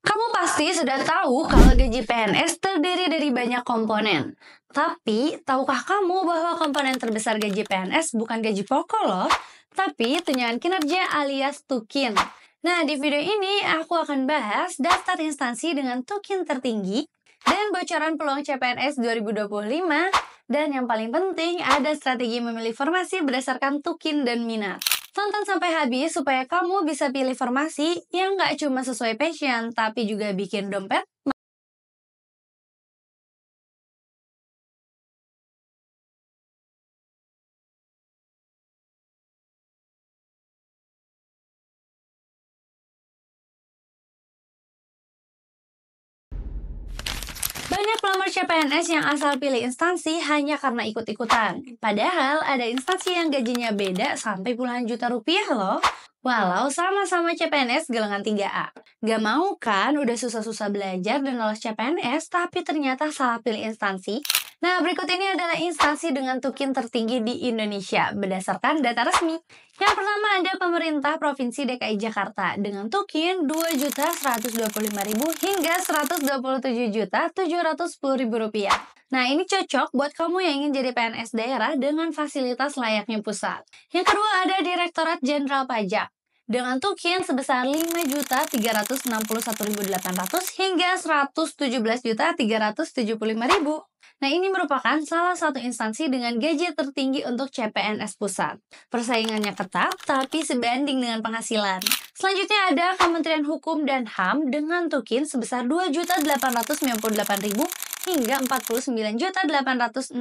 Kamu pasti sudah tahu kalau gaji PNS terdiri dari banyak komponen. Tapi, tahukah kamu bahwa komponen terbesar gaji PNS bukan gaji pokok loh, tapi tunjangan kinerja alias tukin. Nah, di video ini aku akan bahas daftar instansi dengan tukin tertinggi dan bocoran peluang CPNS 2025. Dan yang paling penting, ada strategi memilih formasi berdasarkan tukin dan minat. Tonton sampai habis supaya kamu bisa pilih formasi yang nggak cuma sesuai passion, tapi juga bikin dompet. Banyak pelamar CPNS yang asal pilih instansi hanya karena ikut-ikutan. Padahal ada instansi yang gajinya beda sampai puluhan juta rupiah loh. Walau sama-sama CPNS gelengan 3A. Gak mau kan udah susah-susah belajar dan lolos CPNS tapi ternyata salah pilih instansi? Nah, berikut ini adalah instansi dengan tukin tertinggi di Indonesia berdasarkan data resmi. Yang pertama ada pemerintah Provinsi DKI Jakarta dengan tukin Rp2.125.000 hingga Rp127.710.000. Nah, ini cocok buat kamu yang ingin jadi PNS daerah dengan fasilitas layaknya pusat. Yang kedua ada Direktorat Jenderal Pajak dengan tukin sebesar Rp5.361.800 hingga Rp117.375.000. Nah, ini merupakan salah satu instansi dengan gaji tertinggi untuk CPNS pusat. Persaingannya ketat, tapi sebanding dengan penghasilan. Selanjutnya ada Kementerian Hukum dan HAM dengan tukin sebesar Rp2.898.000 hingga Rp49.860.000.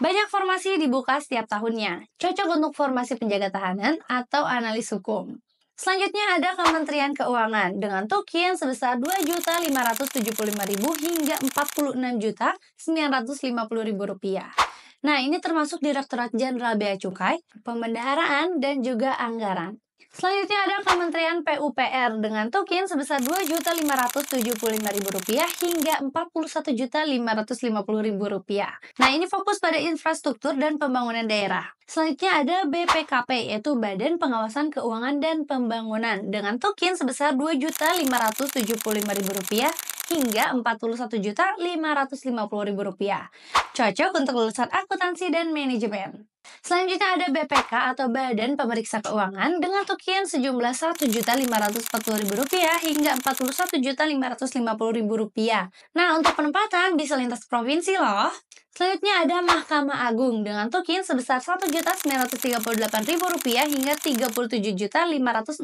Banyak formasi dibuka setiap tahunnya, cocok untuk formasi penjaga tahanan atau analis hukum. Selanjutnya ada Kementerian Keuangan dengan tukin sebesar Rp2.575.000 hingga Rp46.950.000. Nah, ini termasuk Direktorat Jenderal Bea Cukai, Pembendaharaan, dan juga Anggaran. Selanjutnya ada Kementerian PUPR dengan tukin sebesar Rp2.575.000 hingga Rp41.550.000. Nah, ini fokus pada infrastruktur dan pembangunan daerah. Selanjutnya ada BPKP, yaitu Badan Pengawasan Keuangan dan Pembangunan, dengan tukin sebesar Rp2.575.000 hingga Rp41.550.000. Cocok untuk lulusan akuntansi dan manajemen. Selanjutnya ada BPK atau Badan Pemeriksa Keuangan dengan tukin sejumlah Rp1.540.000 hingga Rp41.550.000. Nah, untuk penempatan bisa lintas provinsi loh. Selanjutnya ada Mahkamah Agung dengan tukin sebesar Rp1.938.000 hingga Rp37.560.000.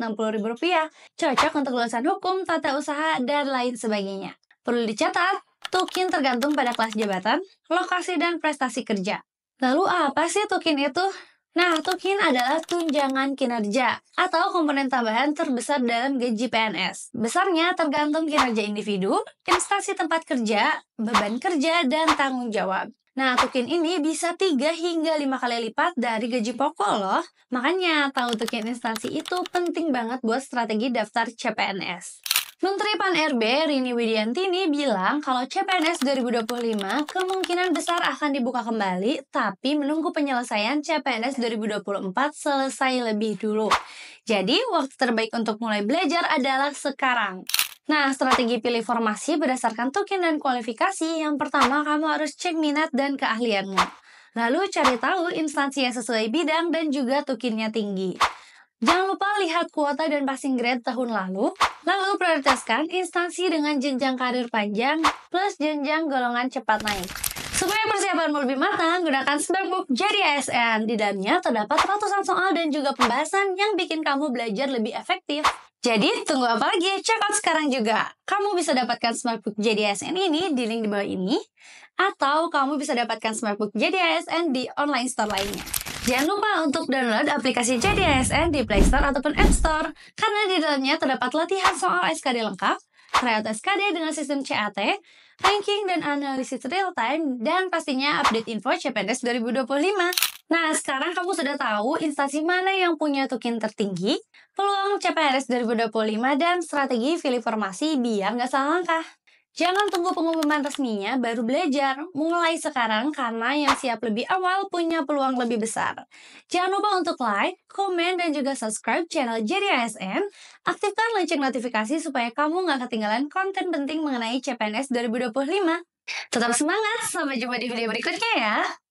Cocok untuk lulusan hukum, tata usaha, dan lain sebagainya. Perlu dicatat, tukin tergantung pada kelas jabatan, lokasi, dan prestasi kerja. Lalu apa sih tukin itu? Nah, tukin adalah tunjangan kinerja atau komponen tambahan terbesar dalam gaji PNS. Besarnya tergantung kinerja individu, instansi tempat kerja, beban kerja, dan tanggung jawab. Nah, tukin ini bisa 3 hingga 5 kali lipat dari gaji pokok loh. Makanya, tahu tukin instansi itu penting banget buat strategi daftar CPNS. Menteri Pan-RB Rini Widiantini bilang kalau CPNS 2025 kemungkinan besar akan dibuka kembali, tapi menunggu penyelesaian CPNS 2024 selesai lebih dulu. Jadi, waktu terbaik untuk mulai belajar adalah sekarang. Nah, strategi pilih formasi berdasarkan tukin dan kualifikasi. Yang pertama, kamu harus cek minat dan keahlianmu. Lalu cari tahu instansi yang sesuai bidang dan juga tukinnya tinggi. Jangan lupa lihat kuota dan passing grade tahun lalu prioritaskan instansi dengan jenjang karir panjang plus jenjang golongan cepat naik. Supaya persiapanmu lebih matang, gunakan Smartbook Jadi ASN. Di dalamnya terdapat ratusan soal dan juga pembahasan yang bikin kamu belajar lebih efektif. Jadi, tunggu apa lagi? Check out sekarang juga. Kamu bisa dapatkan Smartbook Jadi ASN ini di link di bawah ini, atau kamu bisa dapatkan Smartbook Jadi ASN di online store lainnya. Jangan lupa untuk download aplikasi Jadi ASN di Play Store ataupun App Store, karena di dalamnya terdapat latihan soal SKD lengkap, tryout SKD dengan sistem CAT, ranking dan analisis real time, dan pastinya update info CPNS 2025. Nah, sekarang kamu sudah tahu instansi mana yang punya tukin tertinggi, peluang CPNS 2025, dan strategi pilih formasi biar nggak salah langkah. Jangan tunggu pengumuman resminya baru belajar. Mulai sekarang karena yang siap lebih awal punya peluang lebih besar. Jangan lupa untuk like, komen, dan juga subscribe channel Jadi ASN. Aktifkan lonceng notifikasi supaya kamu nggak ketinggalan konten penting mengenai CPNS 2025. Tetap semangat, sampai jumpa di video berikutnya ya.